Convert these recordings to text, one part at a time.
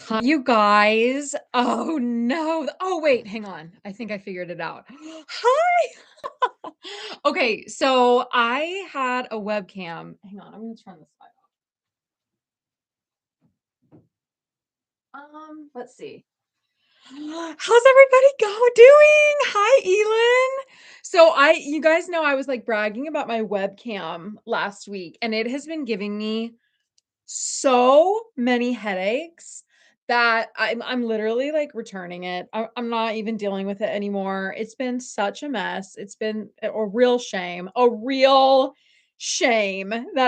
Hi, you guys. Oh no. Oh wait, hang on. I think I figured it out. Hi. Okay, so I had a webcam. Hang on, I'm gonna turn this light off. Let's see. How's everybody doing? Hi, Elin. You guys know I was like bragging about my webcam last week, and it has been giving me so many headaches that I'm literally like returning it. I'm not even dealing with it anymore. It's been such a mess. It's been a real shame that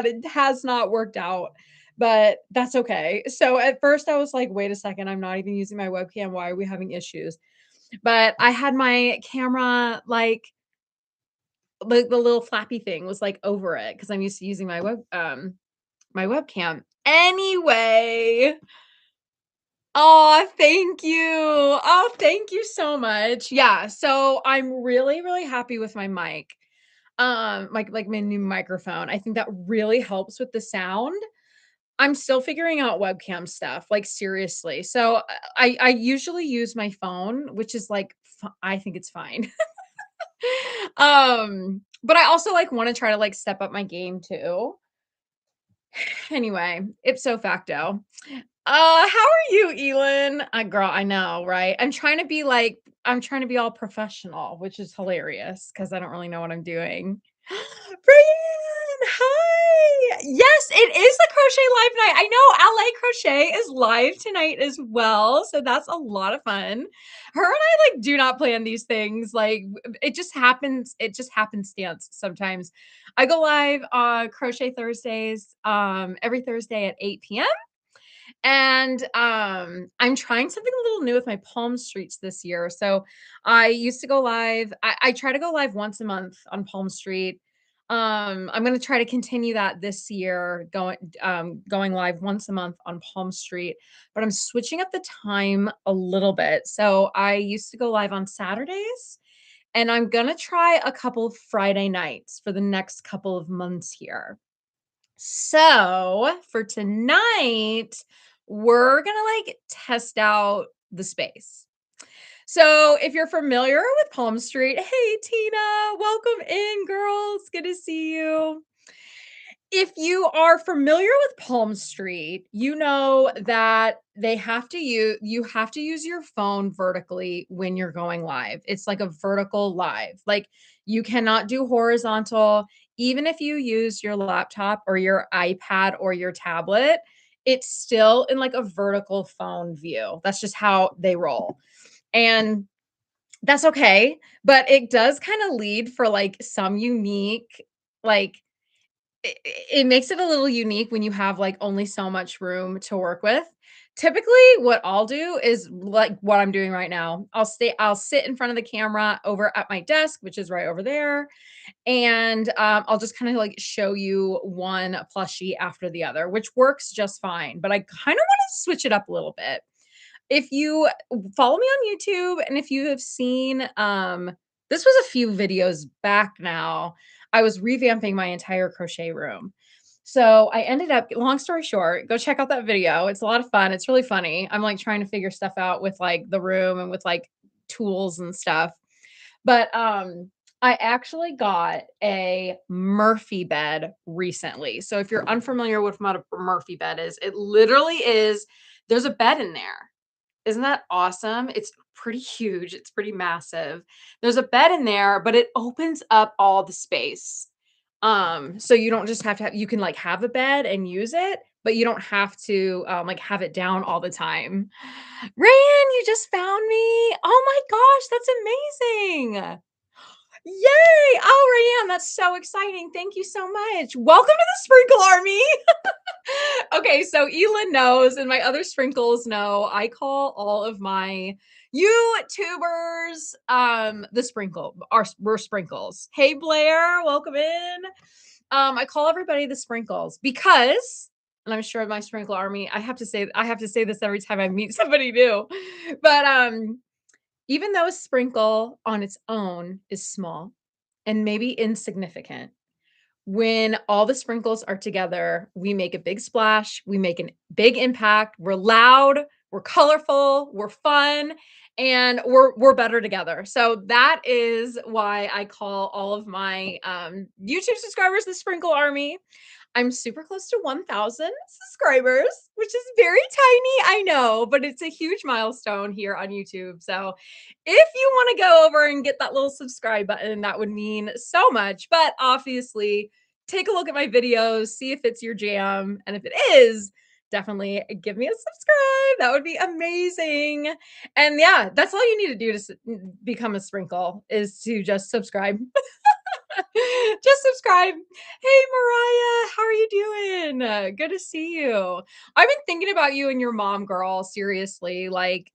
it has not worked out, but that's okay. So at first I was like, wait a second, I'm not even using my webcam. Why are we having issues? But I had my camera like the little flappy thing was like over it because I'm used to using my webcam. Anyway, oh, thank you. Oh, thank you so much. Yeah, so I'm really, really happy with my mic. Like my new microphone. I think that really helps with the sound. I'm still figuring out webcam stuff, like seriously. So I usually use my phone, which is like I think it's fine. But I also like want to try to like step up my game too. Anyway, ipso facto. How are you, Elin? Girl, I know, right? I'm trying to be all professional, which is hilarious because I don't really know what I'm doing. Brian, hi. Yes, it is a crochet live night. I know LA Crochet is live tonight as well, so that's a lot of fun. Her and I like do not plan these things. Like it just happens. It just happenstance sometimes. I go live on Crochet Thursdays every Thursday at 8 p.m. And I'm trying something a little new with my Palm Streets this year. So I used to go live. I try to go live once a month on Palm Street. I'm going to try to continue that this year, going live once a month on Palm Street, but I'm switching up the time a little bit. So I used to go live on Saturdays, and I'm going to try a couple Friday nights for the next couple of months here. So for tonight, we're gonna like test out the space. So if you're familiar with Palm Street, hey Tina, welcome in, girls. Good to see you. If you are familiar with Palm Street, you know that you have to use your phone vertically when you're going live. It's like a vertical live. Like you cannot do horizontal. Even if you use your laptop or your iPad or your tablet, it's still in like a vertical phone view. That's just how they roll. And that's okay, but it does kind of lead for like some unique like it makes it a little unique when you have like only so much room to work with. Typically, what I'll do is like what I'm doing right now. I'll sit in front of the camera over at my desk, which is right over there, and I'll just kind of like show you one plushie after the other, which works just fine. But I kind of want to switch it up a little bit. If you follow me on YouTube and if you have seen this was a few videos back now, I was revamping my entire crochet room. So I ended up, long story short, go check out that video. It's a lot of fun. It's really funny. I'm like trying to figure stuff out with like the room and with like tools and stuff. But I actually got a Murphy bed recently. So if you're unfamiliar with what a Murphy bed is, it literally is there's a bed in there. Isn't that awesome? It's pretty huge. It's pretty massive. There's a bed in there, but it opens up all the space. So you don't just you can like have a bed and use it, but you don't have to like have it down all the time. Rayan, you just found me. Oh my gosh, that's amazing. Yay! Oh, Rayan, that's so exciting. Thank you so much. Welcome to the Sprinkle Army. Okay, so Elin knows, and my other sprinkles know. I call all of my YouTubers we're sprinkles. Hey Blair, welcome in. I call everybody the sprinkles because, and I'm sure my sprinkle army, I have to say this every time I meet somebody new. But even though a sprinkle on its own is small and maybe insignificant, when all the sprinkles are together, we make a big splash, we make a big impact, we're loud, we're colorful, we're fun, and we're better together. So that is why I call all of my YouTube subscribers the Sprinkle Army. I'm super close to 1,000 subscribers, which is very tiny, I know, but it's a huge milestone here on YouTube. So if you want to go over and get that little subscribe button, that would mean so much. But obviously, take a look at my videos, see if it's your jam. And if it is, definitely give me a subscribe. That would be amazing. And yeah, that's all you need to do to become a sprinkle is to just subscribe. Just subscribe. Hey, Mariah, how are you doing? Good to see you. I've been thinking about you and your mom, girl. Seriously, like,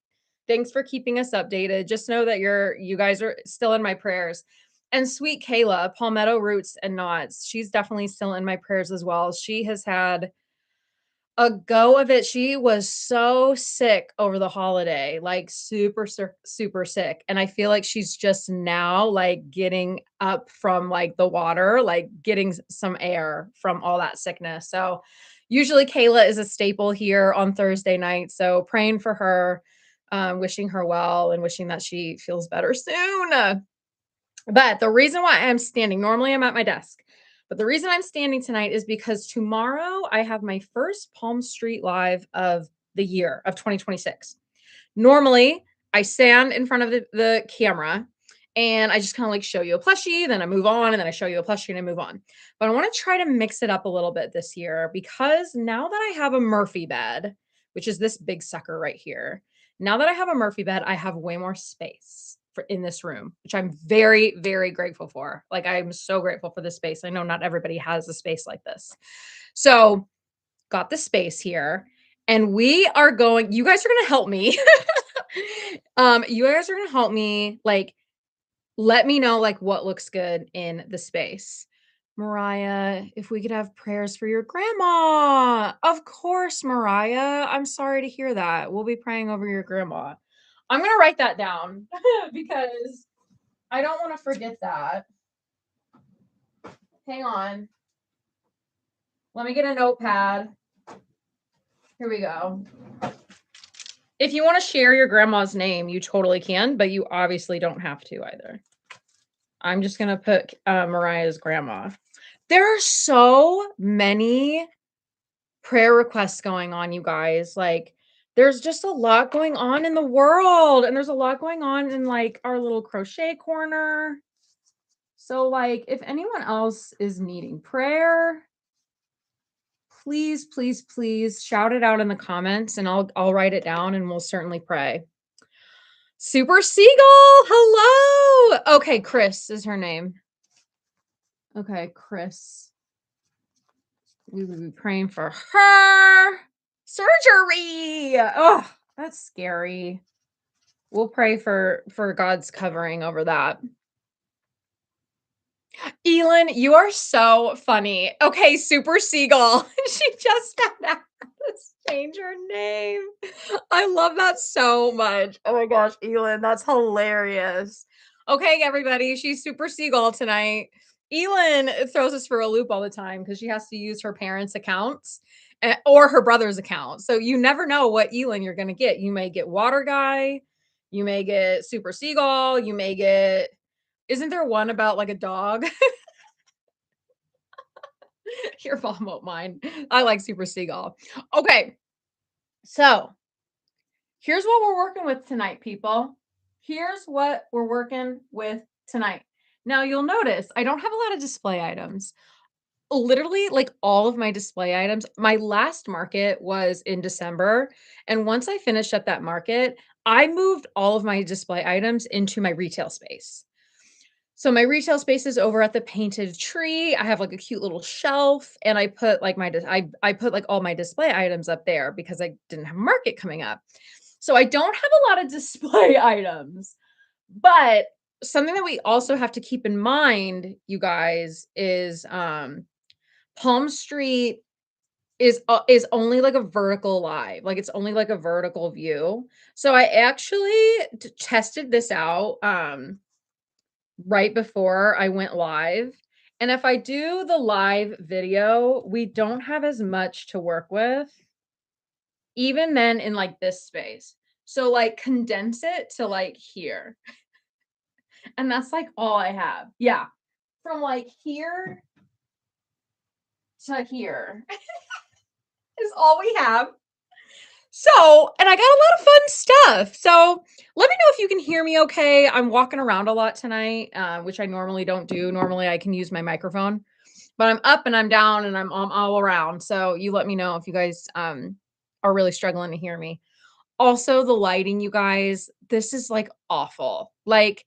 thanks for keeping us updated. Just know that you guys are still in my prayers. And sweet Kayla, Palmetto Roots and Knots, she's definitely still in my prayers as well. She has had a go of it. She was so sick over the holiday, like super, super sick. And I feel like she's just now like getting up from like the water, like getting some air from all that sickness. So usually Kayla is a staple here on Thursday night. So praying for her, wishing her well and wishing that she feels better soon. But the reason why I'm standing, normally I'm at my desk, but the reason I'm standing tonight is because tomorrow I have my first Palm Street Live of the year of 2026. Normally, I stand in front of the camera and I just kind of like show you a plushie, then I move on, and then I show you a plushie and I move on. But I want to try to mix it up a little bit this year because now that I have a Murphy bed, which is this big sucker right here, now that I have a Murphy bed, I have way more space for in this room, which I'm very, very grateful for. Like, I'm so grateful for this space. I know not everybody has a space like this. So, got the space here, and we are going, you guys are going to help me. You guys are going to help me, like, let me know like what looks good in the space. Mariah, if we could have prayers for your grandma. Of course, Mariah. I'm sorry to hear that. We'll be praying over your grandma. I'm going to write that down because I don't want to forget that. Hang on. Let me get a notepad. Here we go. If you want to share your grandma's name, you totally can, but you obviously don't have to either. I'm just going to put Mariah's grandma. There are so many prayer requests going on, you guys. Like, there's just a lot going on in the world, and there's a lot going on in like our little crochet corner. So, like, if anyone else is needing prayer, please, please, please shout it out in the comments, and I'll write it down, and we'll certainly pray. Super Seagull, hello. Okay, Chris is her name. Okay, Chris. We would be praying for her. Surgery. Oh, that's scary. We'll pray for God's covering over that. Elin, you are so funny. Okay, Super Seagull. She just found out how to change her name. I love that so much. Oh my gosh, Elin, that's hilarious. Okay, everybody, she's Super Seagull tonight. Elin throws us for a loop all the time because she has to use her parents' accounts or her brother's account. So you never know what Elin you're going to get. You may get Water Guy. You may get Super Seagull. You may get, isn't there one about like a dog? Your mom won't mind. I like Super Seagull. Okay. So here's what we're working with tonight, people. Here's what we're working with tonight. Now you'll notice I don't have a lot of display items. Literally, like all of my display items, my last market was in December. And once I finished at that market, I moved all of my display items into my retail space. So my retail space is over at the Painted Tree. I have like a cute little shelf, and I put like I put like all my display items up there because I didn't have a market coming up. So I don't have a lot of display items. But something that we also have to keep in mind, you guys, is Palm Street is only like a vertical live. Like, it's only like a vertical view. So I actually tested this out right before I went live. And if I do the live video, we don't have as much to work with. even then in like this space. So like condense it to like here. And that's like all I have. Yeah. From like here to here is all we have. So, and I got a lot of fun stuff. So, let me know if you can hear me okay. I'm walking around a lot tonight, which I normally don't do. Normally, I can use my microphone, but I'm up and I'm down and I'm all around. So, you let me know if you guys are really struggling to hear me. Also, the lighting, you guys, this is like awful. Like,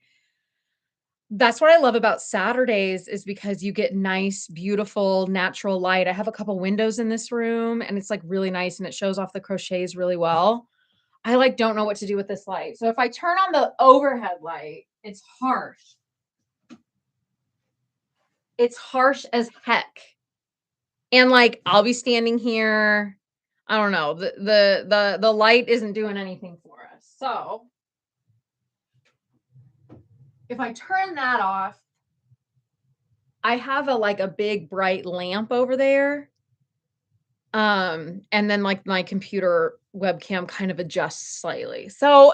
that's what I love about Saturdays is because you get nice, beautiful, natural light. I have a couple windows in this room and it's like really nice and it shows off the crochets really well. I like don't know what to do with this light. So if I turn on the overhead light, it's harsh. It's harsh as heck. And like I'll be standing here. I don't know. The light isn't doing anything for us. So if I turn that off, I have a big bright lamp over there. And then like my computer webcam kind of adjusts slightly. So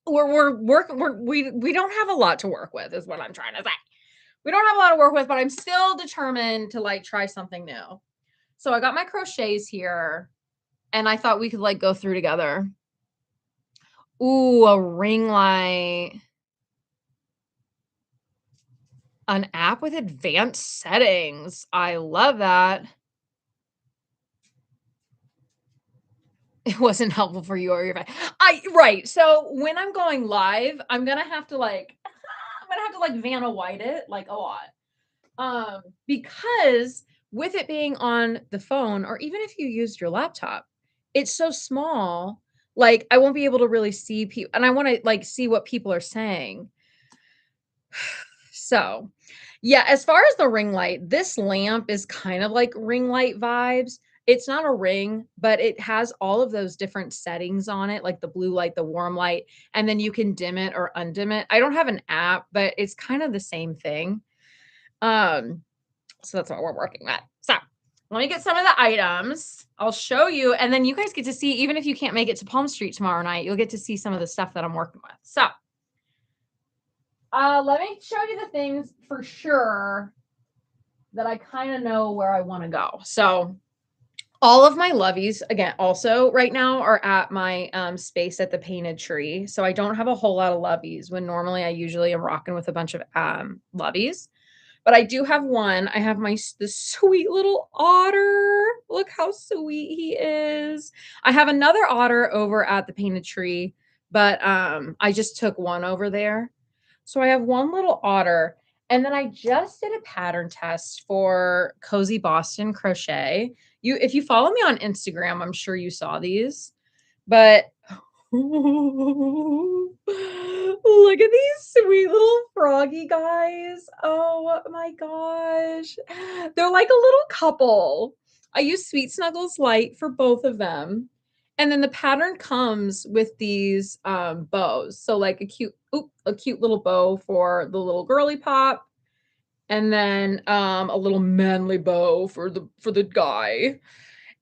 we're working we don't have a lot to work with is what I'm trying to say. We don't have a lot to work with, but I'm still determined to like try something new. So I got my crochets here and I thought we could like go through together. Ooh, a ring light. An app with advanced settings. I love that. It wasn't helpful for you or your right. So when I'm going live, I'm gonna have to like I'm gonna have to like Vanna White it like a lot. Because with it being on the phone, or even if you used your laptop, it's so small, like I won't be able to really see people and I want to like see what people are saying. So, yeah, as far as the ring light, this lamp is kind of like ring light vibes. It's not a ring, but it has all of those different settings on it, like the blue light, the warm light, and then you can dim it or undim it. I don't have an app, but it's kind of the same thing. Um, so that's what we're working with. So let me get some of the items. I'll show you, and then you guys get to see, even if you can't make it to Palm Street tomorrow night, you'll get to see some of the stuff that I'm working with. So let me show you the things for sure that I kind of know where I want to go. So all of my loveys, again, also right now are at my space at the Painted Tree. So I don't have a whole lot of loveys when normally I usually am rocking with a bunch of loveys. But I do have one. I have this sweet little otter. Look how sweet he is. I have another otter over at the Painted Tree, but I just took one over there. So I have one little otter. And then I just did a pattern test for Cozy Boston Crochet. If you follow me on Instagram, I'm sure you saw these. But look at these sweet little froggy guys. Oh my gosh. They're like a little couple. I use Sweet Snuggles Light for both of them. And then the pattern comes with these bows. So like a cute little bow for the little girly pop. And then a little manly bow for the guy.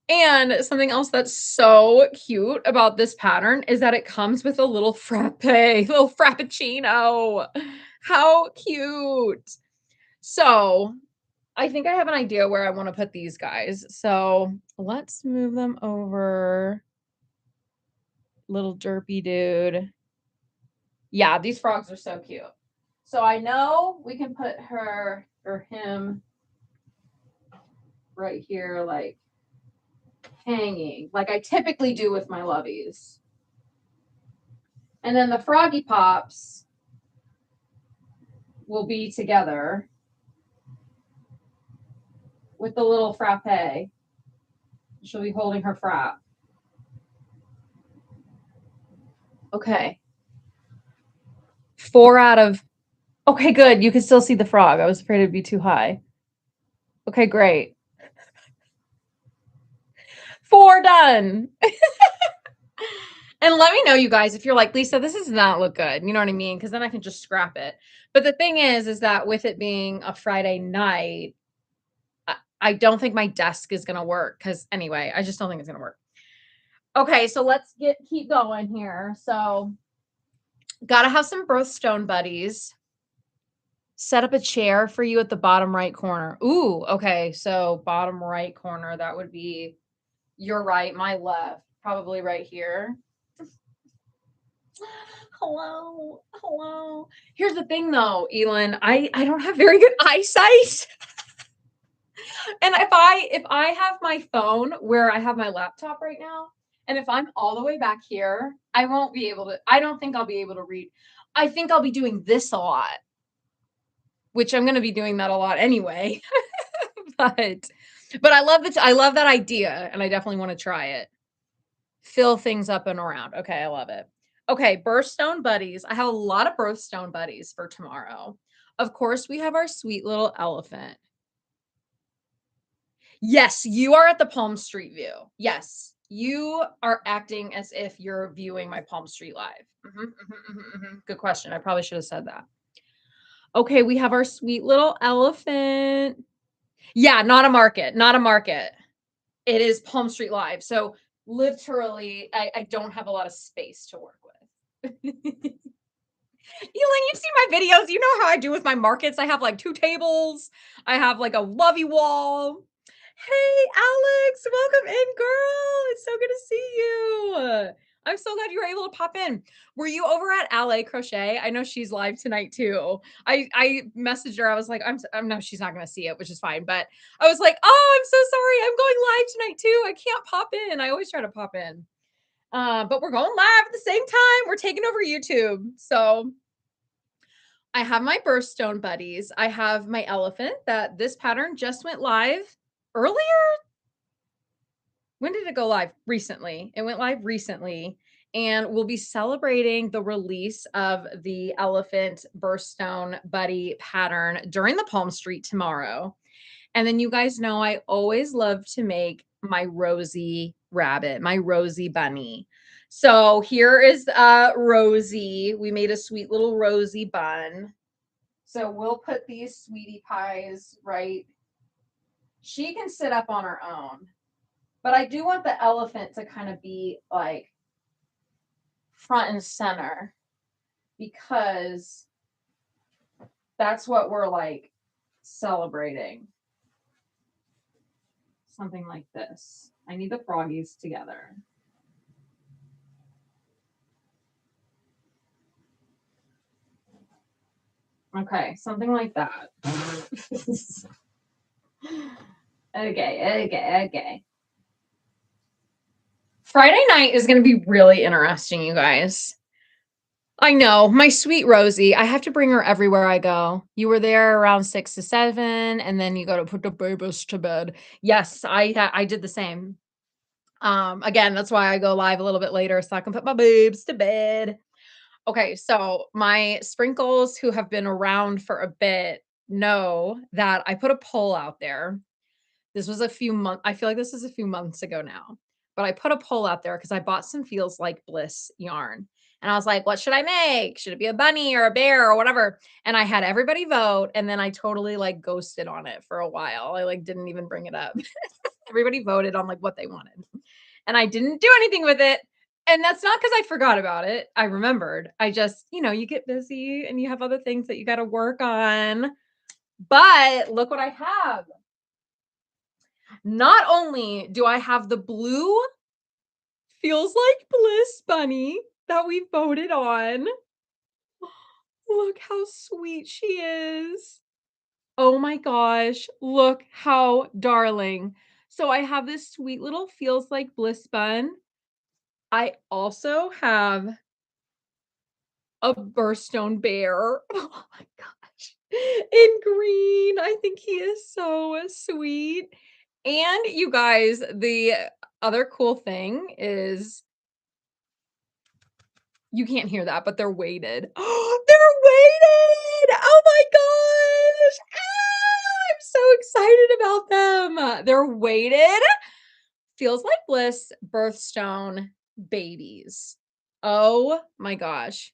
And something else that's so cute about this pattern is that it comes with a little little frappuccino. How cute. So I think I have an idea where I want to put these guys. So let's move them over. Little derpy dude. Yeah, these frogs are so cute. So I know we can put her or him right here, like hanging, like I typically do with my loveys. And then the froggy pops will be together with the little frappe. She'll be holding her frap. Okay. 4 out of... Okay, good. You can still see the frog. I was afraid it'd be too high. Okay, great. 4 done. And let me know, you guys, if you're like, Lisa, this does not look good. You know what I mean? Because then I can just scrap it. But the thing is that with it being a Friday night, I don't think my desk is going to work. Because anyway, I just don't think it's going to work. Okay, so let's keep going here. So, gotta have some birthstone buddies. Set up a chair for you at the bottom right corner. Ooh, okay. So bottom right corner, that would be your right, my left, probably right here. Hello, hello. Here's the thing though, Elin, I don't have very good eyesight. And if I have my phone where I have my laptop right now, and if I'm all the way back here, I won't be able to, I don't think I'll be able to read. I think I'll be doing this a lot, which I'm going to be doing that a lot anyway. But I love that idea, and I definitely want to try it. Fill things up and around. Okay, I love it. Okay, birthstone buddies. I have a lot of birthstone buddies for tomorrow. Of course, we have our sweet little elephant. Yes, you are at the Palm Street view. Yes, you are acting as if you're viewing my Palm Street live. Good question. I probably should have said that. Okay, we have our sweet little elephant. Yeah, not a market, not a market. It is Palm Street Live. So literally, I don't have a lot of space to work with. Elaine, you've seen my videos. You know how I do with my markets. I have like 2 tables. I have like a lovey wall. Hey, Alex, welcome in, girl. It's so good to see you. I'm so glad you were able to pop in. Were you over at Alley Crochet? I know she's live tonight too. I messaged her. I was like, I'm no, she's not gonna see it, which is fine. But I was like, oh, I'm so sorry. I'm going live tonight too. I can't pop in. I always try to pop in. But we're going live at the same time. We're taking over YouTube. So I have my birthstone buddies. I have my elephant that this pattern just went live earlier. When did it go live? Recently. It went live recently. And we'll be celebrating the release of the elephant birthstone buddy pattern during the Palm Street tomorrow. And then you guys know I always love to make my Rosie rabbit, my Rosie bunny. So here is Rosie. We made a sweet little Rosie bun. So we'll put these sweetie pies right. She can sit up on her own. But I do want the elephant to kind of be like front and center because that's what we're like celebrating. Something like this. I need the froggies together. Okay, something like that. Okay. Friday night is going to be really interesting, you guys. I know, my sweet Rosie. I have to bring her everywhere I go. You were there around 6 to 7, and then you go to put the babies to bed. Yes, I did the same. Again, that's why I go live a little bit later so I can put my babes to bed. Okay, so my sprinkles who have been around for a bit know that I put a poll out there. This was a few months, I feel like this is a few months ago now, but I put a poll out there because I bought some Feels Like Bliss yarn. And I was like, what should I make? Should it be a bunny or a bear or whatever? And I had everybody vote. And then I totally like ghosted on it for a while. I like didn't even bring it up. Everybody voted on like what they wanted. And I didn't do anything with it. And that's not because I forgot about it. I remembered. I just, you get busy and you have other things that you got to work on. But look what I have. Not only do I have the blue Feels Like Bliss bunny that we voted on. Look how sweet she is. Oh my gosh, look how darling. So I have this sweet little Feels Like Bliss bun. I also have a birthstone bear. Oh my gosh. In green. I think he is so sweet. And you guys, the other cool thing is you can't hear that, but they're weighted. Oh, they're weighted. Oh my gosh. I'm so excited about them. They're weighted. Feels Like Bliss birthstone babies. Oh my gosh.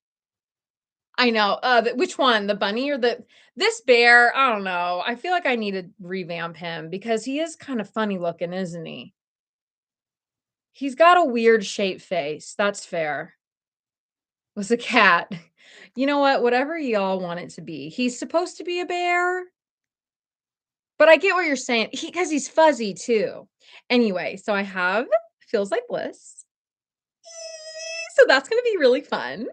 I know. Which one? The bunny or this bear? I don't know. I feel like I need to revamp him because he is kind of funny looking, isn't he? He's got a weird shaped face. That's fair. Was a cat. You know what? Whatever y'all want it to be. He's supposed to be a bear, but I get what you're saying. Because he's fuzzy too. Anyway, so I have Feels Like Bliss. So that's gonna be really fun.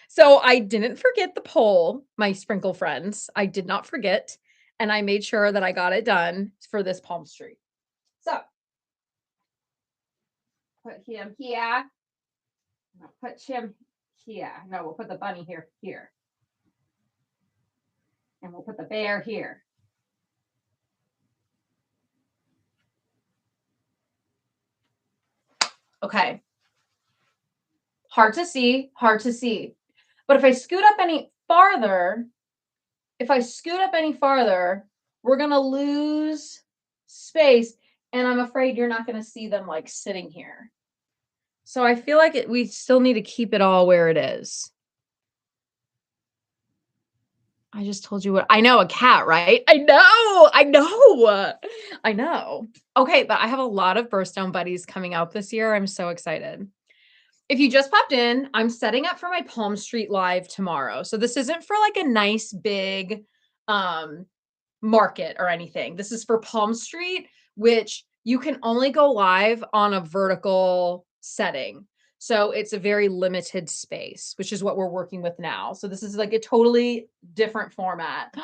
So I didn't forget the poll, my sprinkle friends. I did not forget, and I made sure that I got it done for this palm tree. So put him here. I'll put him here. No, we'll put the bunny here. And we'll put the bear here. Okay. Hard to see, hard to see. But if I scoot up any farther, we're going to lose space. And I'm afraid you're not going to see them like sitting here. So I feel like we still need to keep it all where it is. I just told you what I know, a cat, right? I know. Okay, but I have a lot of birthstone buddies coming out this year. I'm so excited. If you just popped in, I'm setting up for my Palm Street Live tomorrow. So this isn't for like a nice big market or anything. This is for Palm Street, which you can only go live on a vertical setting. So it's a very limited space, which is what we're working with now. So this is like a totally different format.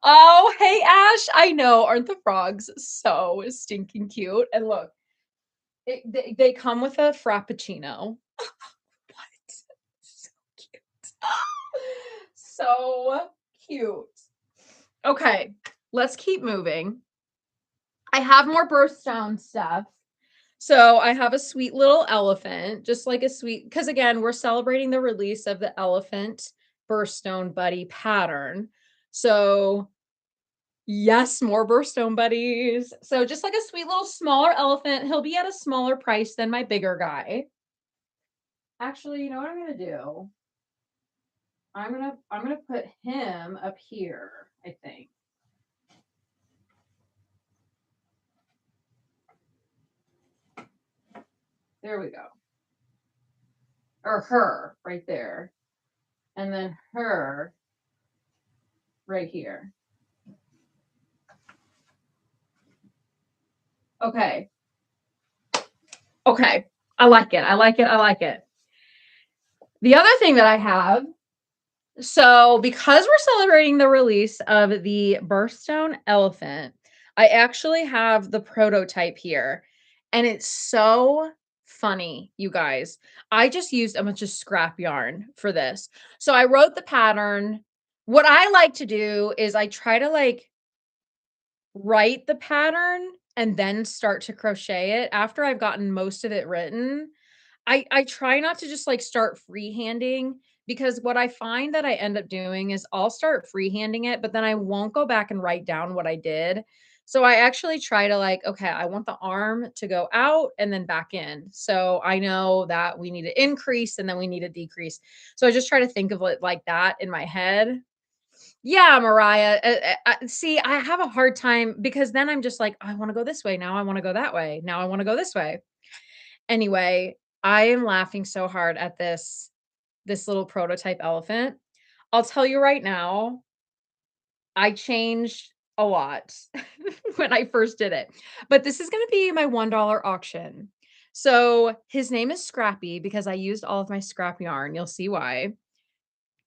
Oh, hey, Ash. I know. Aren't the frogs so stinking cute? And look, they come with a frappuccino. What? So cute. So cute. Okay, let's keep moving. I have more birthstone stuff. So I have a sweet little elephant, just like a sweet, because again, we're celebrating the release of the elephant birthstone buddy pattern. So yes, more birthstone buddies. So just like a sweet little smaller elephant, he'll be at a smaller price than my bigger guy. Actually, you know what I'm gonna do? I'm gonna put him up here, I think. There we go. Or her right there. And then her right here. Okay. Okay. I like it. I like it. I like it. The other thing that I have, so because we're celebrating the release of the birthstone elephant, I actually have the prototype here. And it's so funny, you guys. I just used a bunch of scrap yarn for this. So I wrote the pattern. What I like to do is I try to like write the pattern and then start to crochet it after I've gotten most of it written. I try not to just like start freehanding, because what I find that I end up doing is I'll start freehanding it, but then I won't go back and write down what I did. So I actually try to like, okay, I want the arm to go out and then back in. So I know that we need to increase and then we need to decrease. So I just try to think of it like that in my head. Yeah, Mariah. See, I have a hard time because then I'm just like, I want to go this way. Now I want to go that way. Now I want to go this way. Anyway, I am laughing so hard at this little prototype elephant. I'll tell you right now, I changed a lot when I first did it. But this is going to be my $1 auction. So his name is Scrappy because I used all of my scrap yarn. You'll see why.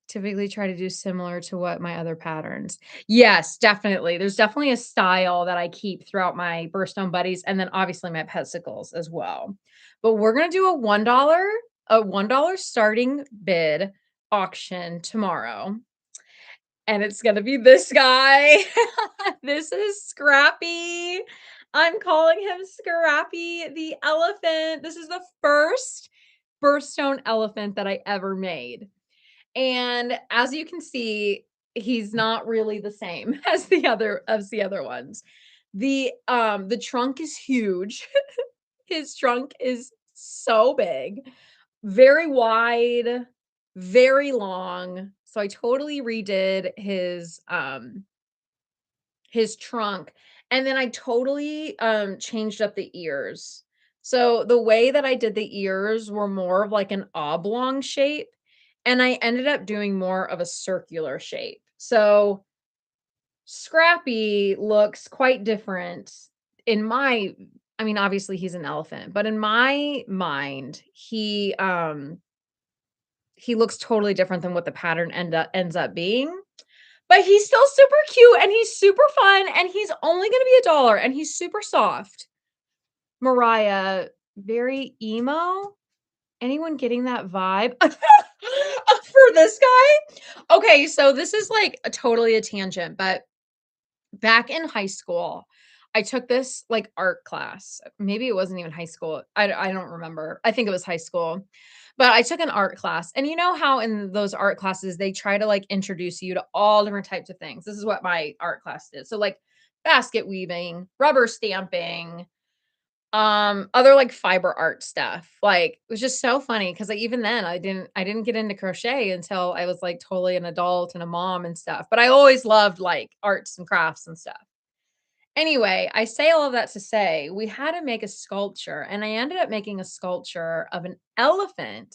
Typically try to do similar to what my other patterns. Yes, definitely. There's definitely a style that I keep throughout my birthstone buddies, and then obviously my petsicles as well. But we're gonna do a $1 starting bid auction tomorrow. And it's gonna be this guy. This is Scrappy. I'm calling him Scrappy the elephant. This is the first birthstone elephant that I ever made. And as you can see, he's not really the same as the other ones. The trunk is huge. His trunk is so big, very wide, very long. So I totally redid his trunk, and then I totally changed up the ears. So the way that I did the ears were more of like an oblong shape, and I ended up doing more of a circular shape. So Scrappy looks quite different in my I mean, obviously he's an elephant, but in my mind, he looks totally different than what the pattern ends up being. But he's still super cute and he's super fun and he's only gonna be $1 and he's super soft. Mariah, very emo? Anyone getting that vibe for this guy? Okay, so this is like totally a tangent, but back in high school, I took this like art class. Maybe it wasn't even high school. I don't remember. I think it was high school. But I took an art class. And you know how in those art classes they try to like introduce you to all different types of things. This is what my art class did. So like basket weaving, rubber stamping, other like fiber art stuff. Like it was just so funny because like even then I didn't get into crochet until I was like totally an adult and a mom and stuff. But I always loved like arts and crafts and stuff. Anyway, I say all of that to say we had to make a sculpture, and I ended up making a sculpture of an elephant,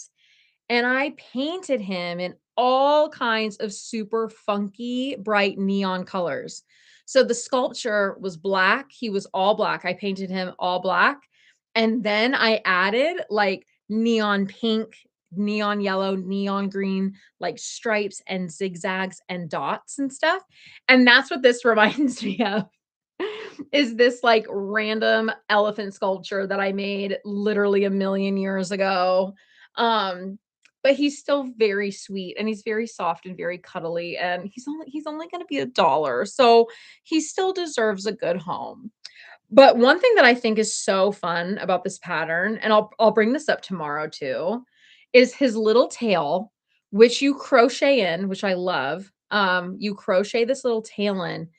and I painted him in all kinds of super funky, bright neon colors. So the sculpture was black. He was all black. I painted him all black. And then I added like neon pink, neon yellow, neon green, like stripes and zigzags and dots and stuff. And that's what this reminds me of is this like random elephant sculpture that I made literally a million years ago. Um, but he's still very sweet and he's very soft and very cuddly and he's only going to be $1. So he still deserves a good home. But one thing that I think is so fun about this pattern, and I'll bring this up tomorrow too, is his little tail, which you crochet in, which I love. You crochet this little tail in,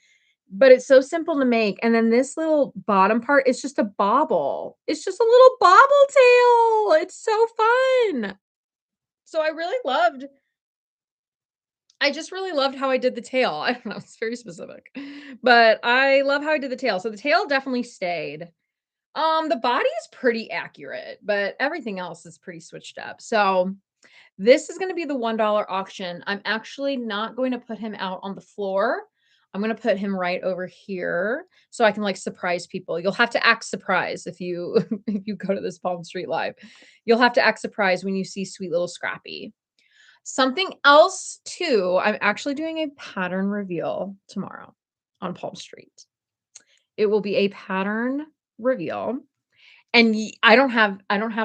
but it's so simple to make. And then this little bottom part is just a bobble. It's just a little bobble tail. It's so fun. So I just really loved how I did the tail. I don't know, it's very specific. But I love how I did the tail. So the tail definitely stayed. The body is pretty accurate, but everything else is pretty switched up. So this is gonna be the $1 auction. I'm actually not going to put him out on the floor. I'm gonna put him right over here so I can, like, surprise people. You'll have to act surprised if you if you go to this Palm Street Live. You'll have to act surprised when you see sweet little Scrappy. Something else too, I'm actually doing a pattern reveal tomorrow on Palm Street. It will be a pattern reveal. And I don't have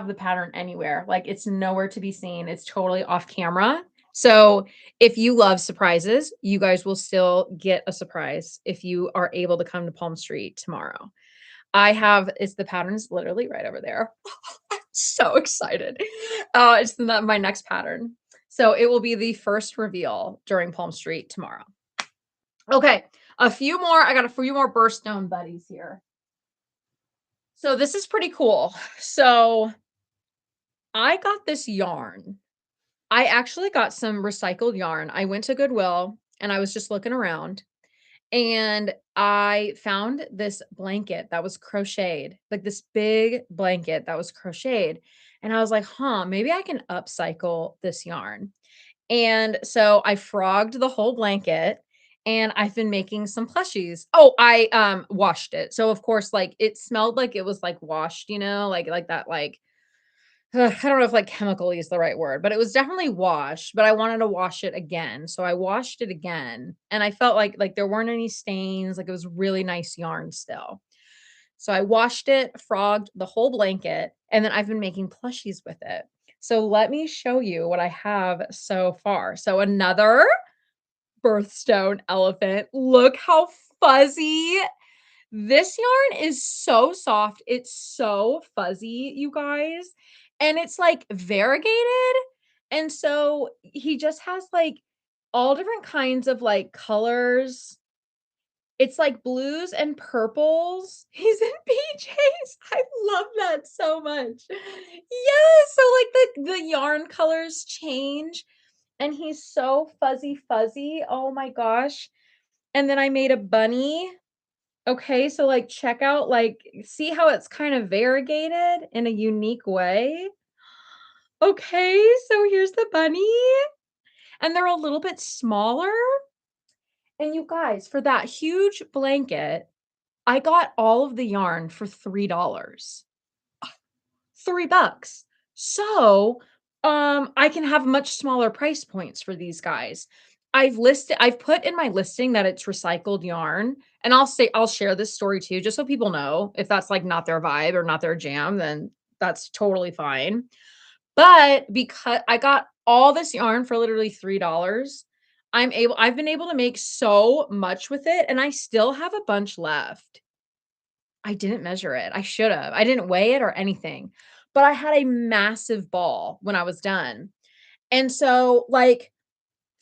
the pattern anywhere, like, it's nowhere to be seen, it's totally off camera. So, if you love surprises, you guys will still get a surprise if you are able to come to Palm Street tomorrow. It's the pattern's literally right over there. I'm so excited. It's my next pattern. So, it will be the first reveal during Palm Street tomorrow. Okay, I got a few more birthstone buddies here. So, this is pretty cool. So I got this yarn. I actually got some recycled yarn. I went to Goodwill and I was just looking around and I found this blanket that was crocheted, like this big blanket that was crocheted. And I was like, huh, maybe I can upcycle this yarn. And so I frogged the whole blanket and I've been making some plushies. Oh, I washed it. So of course, like it smelled like it was like washed, like that, like I don't know if like chemical is the right word, but it was definitely washed, but I wanted to wash it again. So I washed it again and I felt like there weren't any stains, like it was really nice yarn still. So I washed it, frogged the whole blanket, and then I've been making plushies with it. So let me show you what I have so far. So another birthstone elephant. Look how fuzzy this yarn is so soft. It's so fuzzy, you guys. And it's like variegated. And so he just has like all different kinds of like colors. It's like blues and purples. He's in PJs. I love that so much. Yes. So like the yarn colors change and he's so fuzzy. Oh my gosh. And then I made a bunny Okay, so, like, check out, like see how it's kind of variegated in a unique way? Okay, so here's the bunny, and they're a little bit smaller, and you guys, for that huge blanket, I got all of the yarn for $3. $3. So, I can have much smaller price points for these guys. I've put in my listing that it's recycled yarn, and I'll share this story too, just so people know if that's, like, not their vibe or not their jam, then that's totally fine. But because I got all this yarn for literally $3, I've been able to make so much with it, and I still have a bunch left. I didn't measure it. I should have. I didn't weigh it or anything, but I had a massive ball when I was done. And so, like,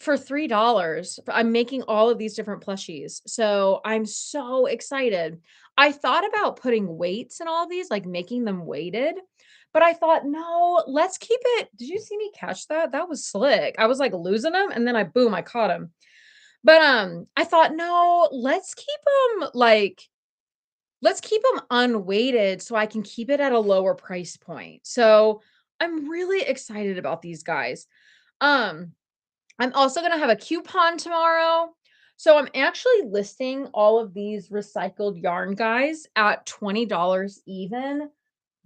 for $3, I'm making all of these different plushies. So I'm so excited. I thought about putting weights in all of these, like making them weighted, but I thought, no, let's keep it. Did you see me catch that? That was slick. I was like losing them and then I caught him. But I thought, no, let's keep them unweighted so I can keep it at a lower price point. So I'm really excited about these guys. Um, I'm also gonna have a coupon tomorrow. So I'm actually listing all of these recycled yarn guys at $20 even.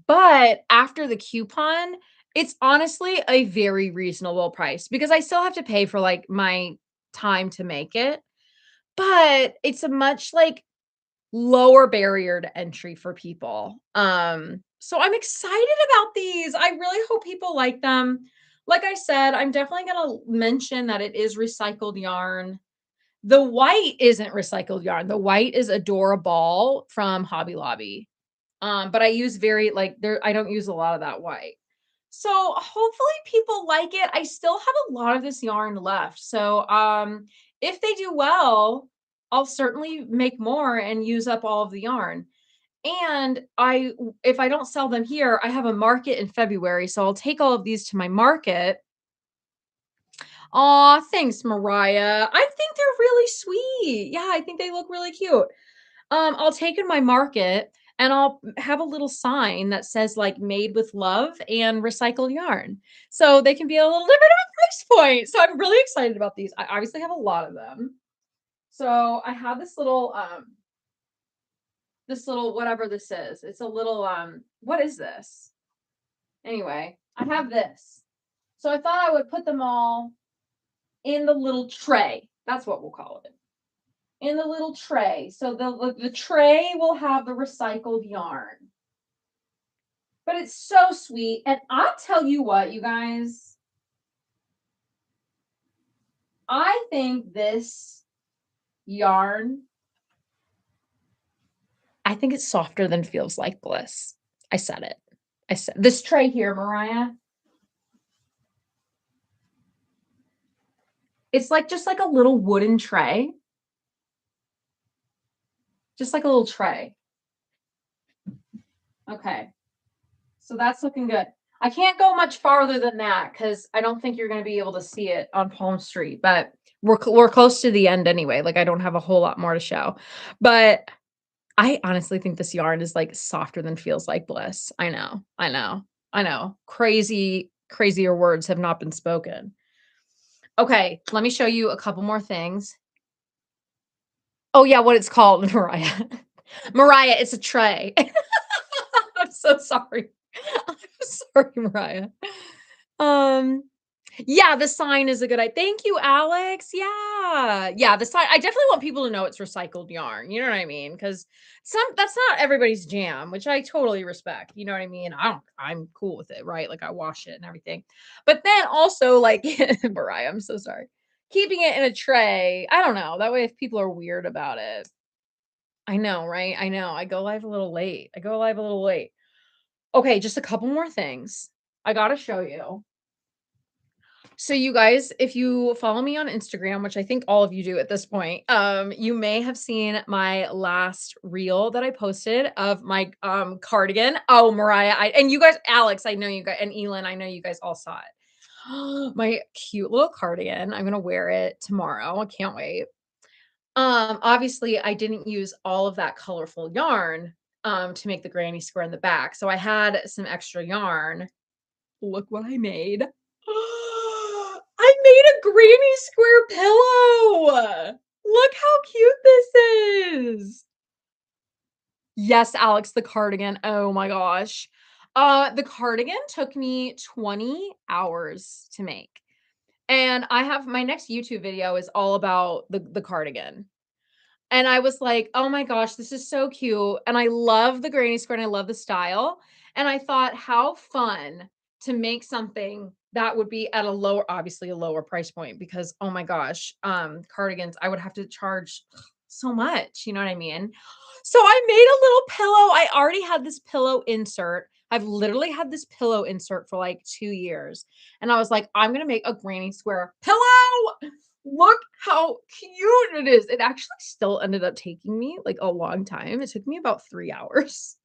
But after the coupon, it's honestly a very reasonable price because I still have to pay for like my time to make it. But it's a much like lower barrier to entry for people. So I'm excited about these. I really hope people like them. Like I said, I'm definitely going to mention that it is recycled yarn. The white isn't recycled yarn. The white is Adorable from Hobby Lobby. But I use very like there I don't use a lot of that white. So hopefully people like it. I still have a lot of this yarn left. So if they do well, I'll certainly make more and use up all of the yarn. And if I don't sell them here, I have a market in February. So I'll take all of these to my market. Aw, thanks, Mariah. I think they're really sweet. Yeah, I think they look really cute. I'll take in my market and I'll have a little sign that says like made with love and recycled yarn. So they can be a little different of a price point. So I'm really excited about these. I obviously have a lot of them. So I have this little whatever this is. It's a little what is this? Anyway, I have this. So I thought I would put them all in the little tray. That's what we'll call it. In the little tray. So the tray will have the recycled yarn. But it's so sweet. And I'll tell you what, you guys, I think this yarn, I think it's softer than feels like bliss. I said it. I said this tray here, Mariah. It's like just like a little wooden tray. Just like a little tray. Okay. So that's looking good. I can't go much farther than that because I don't think you're going to be able to see it on Palm Street, but we're close to the end anyway. Like I don't have a whole lot more to show. But I honestly think this yarn is like softer than feels like bliss. I know. I know. I know. Crazier words have not been spoken. Okay, let me show you a couple more things. Oh yeah, what it's called, Mariah. Mariah, it's a tray. I'm so sorry. I'm sorry, Mariah. Um, yeah, the sign is a good idea. Thank you, Alex. Yeah. Yeah, the sign. I definitely want people to know it's recycled yarn. You know what I mean? Because that's not everybody's jam, which I totally respect. You know what I mean? I'm cool with it, right? Like I wash it and everything. But then also like Mariah, I'm so sorry. Keeping it in a tray. I don't know. That way if people are weird about it. I know, right? I know. I go live a little late. Okay, just a couple more things. I gotta show you. So you guys, if you follow me on Instagram, which I think all of you do at this point, you may have seen my last reel that I posted of my cardigan. Oh, Mariah, and you guys, Alex, I know you guys, and Elin, I know you guys all saw it. My cute little cardigan. I'm gonna wear it tomorrow. I can't wait. Obviously, I didn't use all of that colorful yarn, to make the granny square in the back, so I had some extra yarn. Look what I made. I made a granny square pillow! Look how cute this is! Yes, Alex, the cardigan. Oh my gosh. The cardigan took me 20 hours to make. And I have my next YouTube video is all about the cardigan. And I was like, "Oh my gosh, this is so cute." And I love the granny square and I love the style. And I thought, how fun to make something that would be at a lower, obviously a lower price point because oh my gosh, cardigans, I would have to charge so much, you know what I mean? So I made a little pillow. I already had this pillow insert. I've literally had this pillow insert for like 2 years. And I was like, I'm gonna make a granny square pillow. Look how cute it is. It actually still ended up taking me, like, a long time. It took me about 3 hours.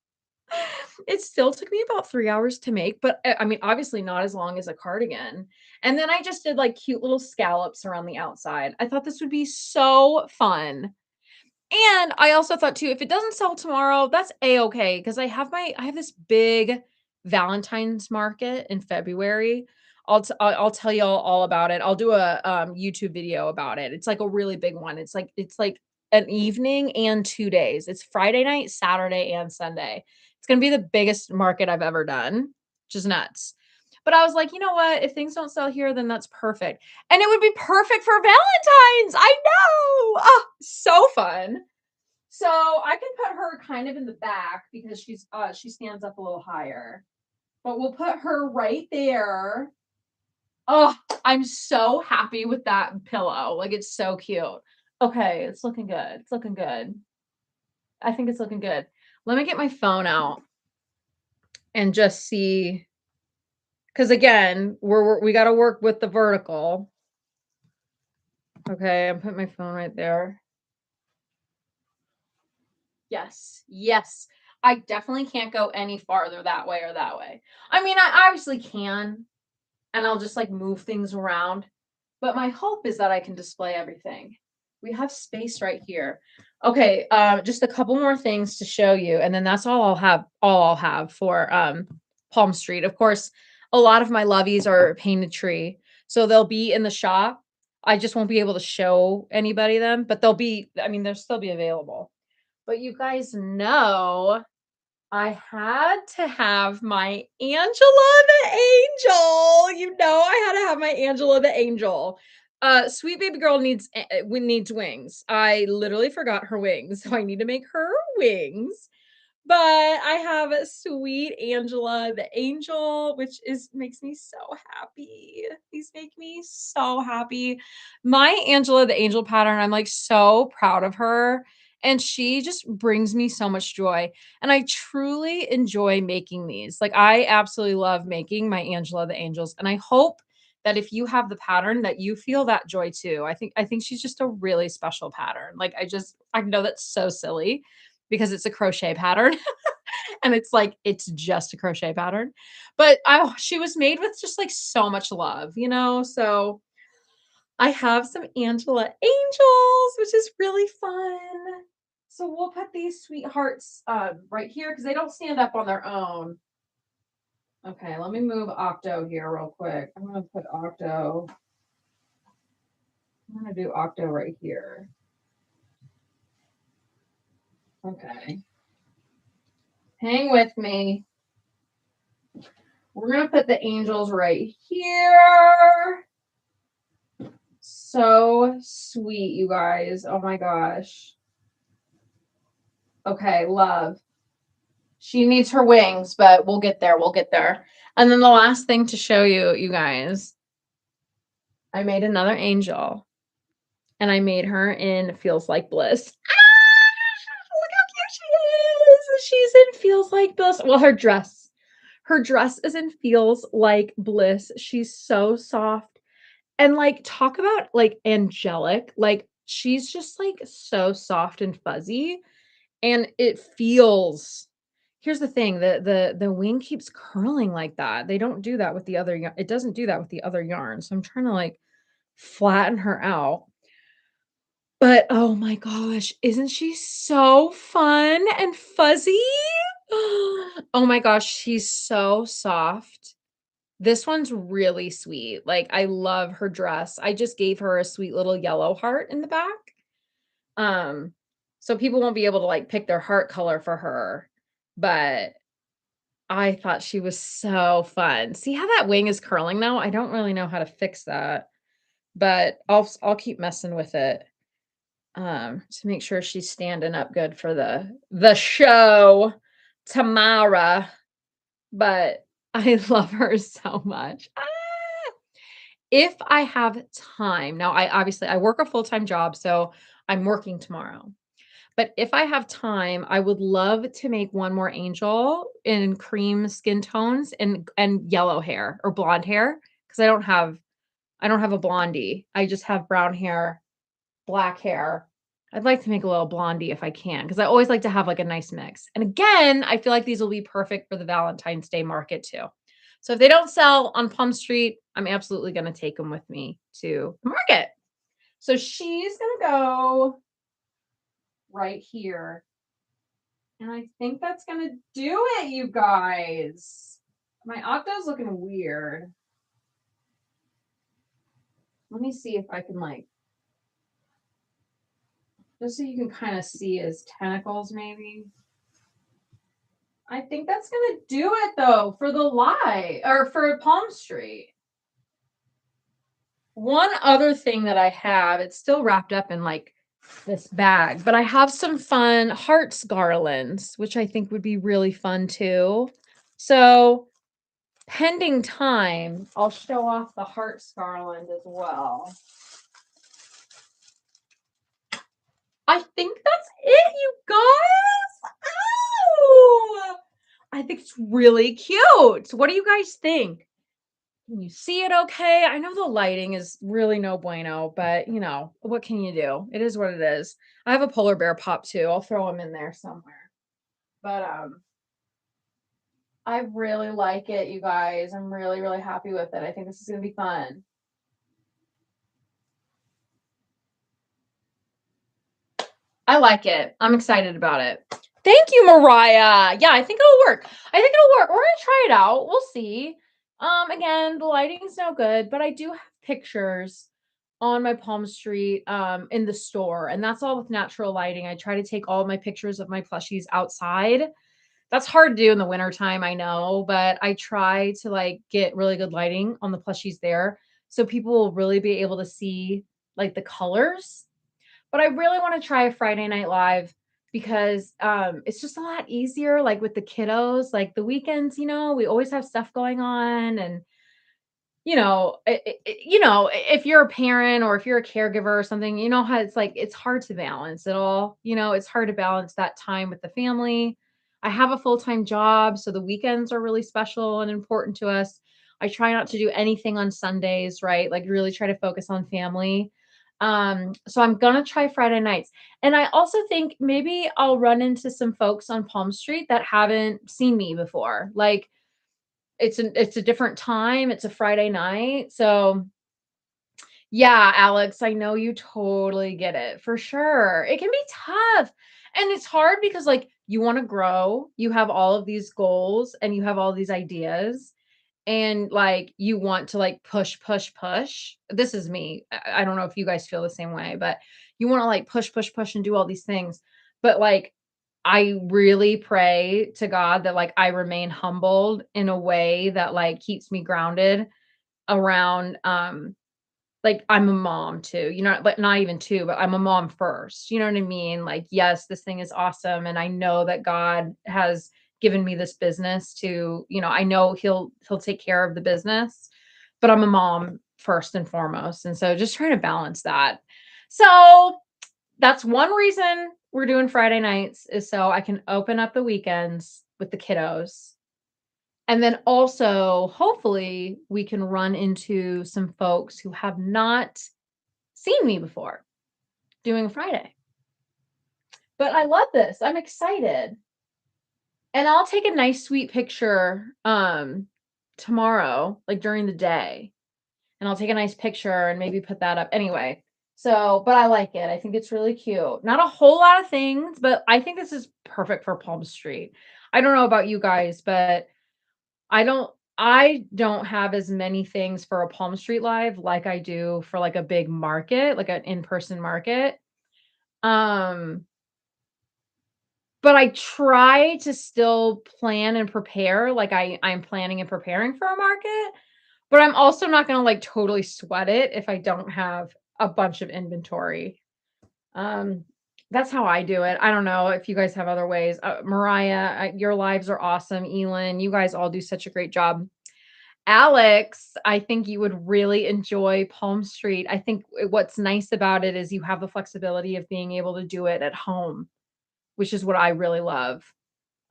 It still took me about 3 hours to make, but, I mean, obviously not as long as a cardigan. And then I just did, like, cute little scallops around the outside. I thought this would be so fun. And I also thought too, if it doesn't sell tomorrow, that's A-okay, 'cause I have this big Valentine's market in February. I'll tell y'all all about it. I'll do a, YouTube video about it. It's like a really big one. It's like an evening and 2 days. It's Friday night, Saturday, and Sunday. It's gonna be the biggest market I've ever done, which is nuts. But I was like, "You know what? If things don't sell here, then that's perfect." And it would be perfect for Valentine's. I know. Oh, so fun. So I can put her kind of in the back because she stands up a little higher. But we'll put her right there. Oh, I'm so happy with that pillow. Like it's so cute. Okay, it's looking good. It's looking good. I think it's looking good. Let me get my phone out and just see because again, we got to work with the vertical. Okay, I'm putting my phone right there. Yes, yes. I definitely can't go any farther that way or that way. I mean, I obviously can, and I'll just like move things around. But my hope is that I can display everything. We have space right here. Okay, just a couple more things to show you, and then that's all I'll have for Palm Street. Of course, a lot of my lovies are painted tree, so they'll be in the shop. I just won't be able to show anybody them, but I mean, they'll still be available. But you guys know I had to have my Angela the Angel. You know I had to have my Angela the Angel. Sweet baby girl needs wings. I literally forgot her wings, so I need to make her wings. But I have a sweet Angela the Angel, which is makes me so happy. These make me so happy. My Angela the Angel pattern, I'm like so proud of her. And she just brings me so much joy. And I truly enjoy making these. Like I absolutely love making my Angela the Angels. And I hope that if you have the pattern that you feel that joy too. I think she's just a really special pattern. Like I know that's so silly because it's a crochet pattern and it's like it's just a crochet pattern. But she was made with just like so much love, you know? So I have some Angela Angels, which is really fun. So we'll put these sweethearts right here because they don't stand up on their own. Okay, let me move Octo here real quick. I'm gonna put Octo. I'm gonna do Octo right here. Okay. Hang with me. We're gonna put the angels right here. So sweet, you guys. Oh my gosh. Okay, love. She needs her wings, but we'll get there. We'll get there. And then the last thing to show you, you guys, I made another angel and I made her in Feels Like Bliss. Look how cute she is. She's in Feels Like Bliss. Well, her dress is in Feels Like Bliss. She's so soft. And like talk about like angelic. Like she's just like so soft and fuzzy. And it feels here's the thing, the wing keeps curling like that. They don't do that with the other yarn. It doesn't do that with the other yarn. So I'm trying to like flatten her out. But, oh my gosh, isn't she so fun and fuzzy? Oh my gosh, she's so soft. This one's really sweet. Like, I love her dress. I just gave her a sweet little yellow heart in the back. Um, so people won't be able to, like, pick their heart color for her, but I thought she was so fun. See how that wing is curling now? I don't really know how to fix that, but I'll keep messing with it, to make sure she's standing up good for the show tomorrow, but I love her so much. Ah! If I have time now, I work a full-time job, so I'm working tomorrow. But if I have time, I would love to make one more angel in cream skin tones and yellow hair or blonde hair because I don't have a blondie. I just have brown hair, black hair. I'd like to make a little blondie if I can because I always like to have like a nice mix. And again, I feel like these will be perfect for the Valentine's Day market too. So if they don't sell on Plum Street, I'm absolutely going to take them with me to the market. So she's going to go right here. And I think that's gonna do it, you guys. My octo's looking weird. Let me see if I can like, just so you can kind of see his tentacles maybe. I think that's gonna do it though for the light or for Palm Street. One other thing that I have, it's still wrapped up in like this bag, but I have some fun hearts garlands, which I think would be really fun too. So pending time, I'll show off the hearts garland as well. I think that's it, you guys. Oh, I think it's really cute. What do you guys think? Can you see it okay? I know the lighting is really no bueno, but you know, what can you do? It is what it is. I have a polar bear pop too. I'll throw him in there somewhere. But I really like it, you guys. I'm really, really happy with it. I think this is gonna be fun. I like it. I'm excited about it. Thank you, Mariah. Yeah, I think it'll work. I think it'll work. We're gonna try it out. We'll see. Again, the lighting's no good, but I do have pictures on my Palm Street in the store, and that's all with natural lighting. I try to take all of my pictures of my plushies outside. That's hard to do in the wintertime, I know, but I try to like get really good lighting on the plushies there so people will really be able to see like the colors, but I really wanna try a Friday Night Live because, it's just a lot easier, like, with the kiddos, like, the weekends, we always have stuff going on and, if you're a parent or if you're a caregiver or something, you know how it's like, it's hard to balance it all, it's hard to balance that time with the family. I have a full-time job, so the weekends are really special and important to us. I try not to do anything on Sundays, right? Like, really try to focus on family. So I'm gonna try Friday nights. And I also think maybe I'll run into some folks on Palm Street that haven't seen me before. Like, it's a different time, it's a Friday night, so yeah, Alex, I know you totally get it, for sure. It can be tough, and it's hard because, like, you wanna grow, you have all of these goals, and you have all these ideas, and, like, you want to, like, push, push, push. This is me. I don't know if you guys feel the same way, but you wanna, like, push, push, push, and do all these things, but, like, I really pray to God that, like, I remain humbled in a way that, like, keeps me grounded around, like, I'm a mom too, but not even 2, but I'm a mom first, you know what I mean? Like, yes, this thing is awesome, and I know that God has given me this business to, I know he'll take care of the business, but I'm a mom first and foremost, and so just trying to balance that. So, that's one reason we're doing Friday nights is so I can open up the weekends with the kiddos. And then also, hopefully, we can run into some folks who have not seen me before doing a Friday. But I love this. I'm excited. And I'll take a nice sweet picture tomorrow, like during the day. And I'll take a nice picture and maybe put that up. Anyway, So, but I like it. I think it's really cute. Not a whole lot of things, but I think this is perfect for Palm Street. I don't know about you guys, but I don't have as many things for a Palm Street Live like I do for like a big market, like an in-person market. Um, but I try to still plan and prepare like I'm planning and preparing for a market, but I'm also not gonna like totally sweat it if I don't have a bunch of inventory. Um, that's how I do it. I don't know if you guys have other ways. Mariah, your lives are awesome. Elin, you guys all do such a great job. Alex, I think you would really enjoy Palm Street. I think what's nice about it is you have the flexibility of being able to do it at home, which is what I really love.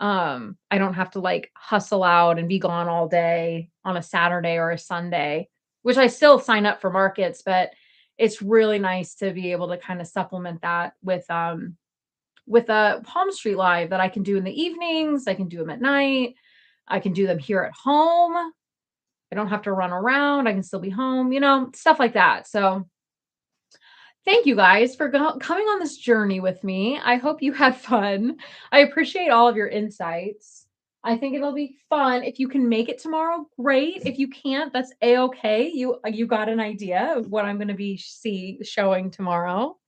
I don't have to like hustle out and be gone all day on a Saturday or a Sunday, which I still sign up for markets, but it's really nice to be able to kind of supplement that with a Palm Street Live that I can do in the evenings, I can do them at night, I can do them here at home. I don't have to run around. I can still be home, stuff like that. So, thank you guys for coming on this journey with me. I hope you had fun. I appreciate all of your insights. I think it'll be fun. If you can make it tomorrow, great. If you can't, that's a-okay. You got an idea of what I'm going to be showing tomorrow.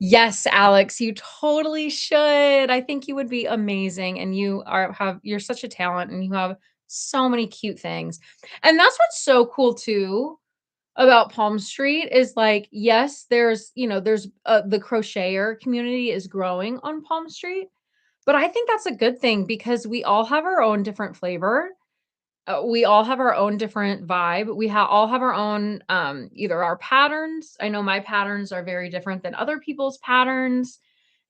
Yes, Alex, you totally should. I think you would be amazing and you're such a talent and you have so many cute things. And that's what's so cool too about Palm Street is like, yes, the crocheter community is growing on Palm Street, but I think that's a good thing because we all have our own different flavor. We all have our own different vibe. All have our own either our patterns. I know my patterns are very different than other people's patterns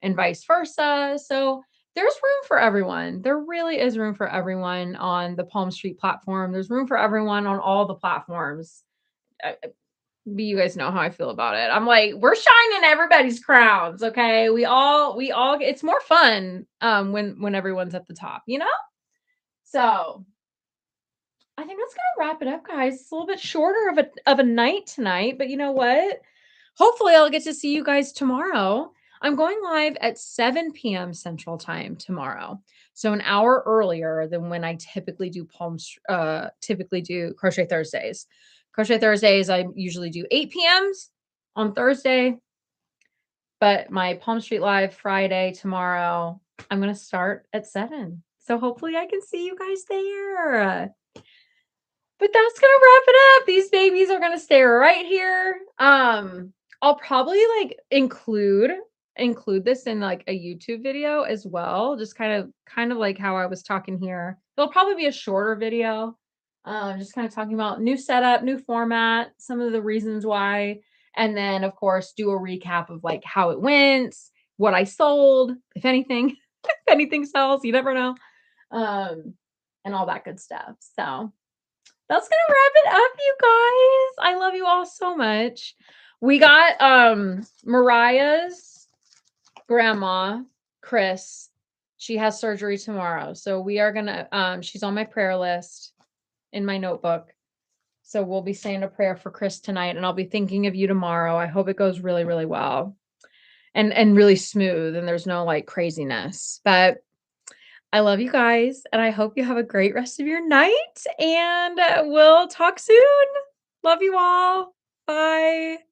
and vice versa. So there's room for everyone. There really is room for everyone on the Palm Street platform. There's room for everyone on all the platforms. You guys know how I feel about it. I'm like, we're shining everybody's crowns, okay? We all it's more fun when everyone's at the top. So I think that's gonna wrap it up, guys. It's a little bit shorter of a night tonight, but you know what? Hopefully I'll get to see you guys tomorrow. I'm going live at 7 p.m. Central Time tomorrow. So an hour earlier than when I typically do Crochet Thursdays. Crochet Thursdays, I usually do 8 p.m.s on Thursday, but my Palm Street Live Friday tomorrow, I'm going to start at 7. So hopefully I can see you guys there. But that's gonna wrap it up. These babies are gonna stay right here. I'll probably like include this in like a YouTube video as well. Just kind of like how I was talking here. It'll probably be a shorter video. Just kind of talking about new setup, new format, some of the reasons why, and then of course do a recap of like how it went, what I sold, if anything, if anything sells, you never know. And all that good stuff. So that's gonna wrap it up, you guys. I love you all so much. We got Mariah's grandma, Chris. She has surgery tomorrow. So we are gonna she's on my prayer list in my notebook. So we'll be saying a prayer for Chris tonight and I'll be thinking of you tomorrow. I hope it goes really, really well and really smooth and there's no like craziness. But I love you guys, and I hope you have a great rest of your night, and we'll talk soon. Love you all. Bye.